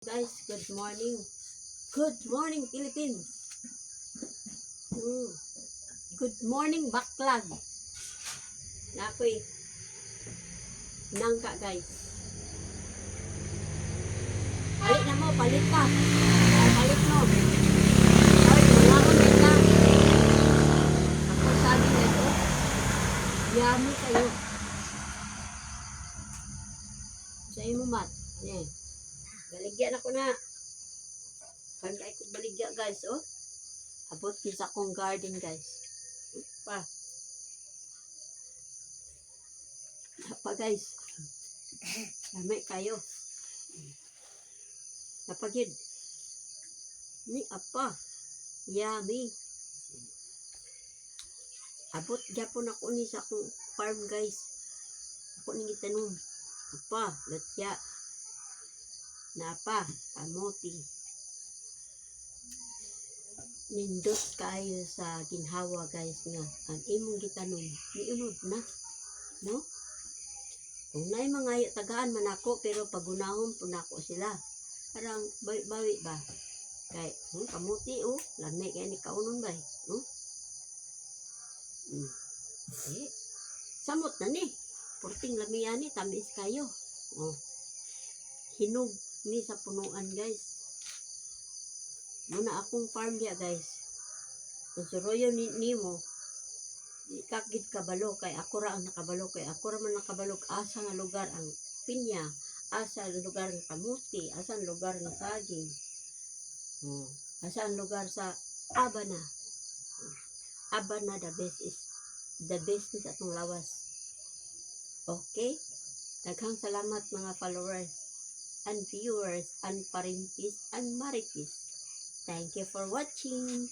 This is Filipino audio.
Guys, good morning. Good morning, Philippines. Good morning, Baklag. Nakoy, nangka guys. Palit na mo, palit ka. Palit mo. Ay, wala ko neta. Ako sabi na ito, yummy kayo. Sa imo mat. Yan. Baligyan ako na. Kaya ko baligya guys, oh. Abot din sa akong garden guys. Pa. Apa guys. Dami kayo. Apa yun? Ni apa? Yummy. Abot gyapon ako ni sa akong farm guys. Ako ning itanom. Apa? Latya. Napa? Kamote. Nindot kayo sa ginhawa guys nga ang imong gitanom niunod na, no? Kung naay mga tagaan man ako pero pagunahon po nako sila parang bawi ba kay kamuti lami kay ni kaunon ba samot na ni porting lamian ni tamis kayo hinog ni sa punuan guys. Muna akong farm dia guys. Kung suroyo nimo, ikakgid kabalo kay ako ra ang nakabalo kay ako ra man nakabalo asa nga lugar ang pinya, asa ang lugar ng kamuti, asa ang lugar ng saging. Asa ang lugar sa abana. Abana the best ni sa atong lawas. Okay? Daghang salamat mga followers and viewers and parintis and maritis. Thank you for watching.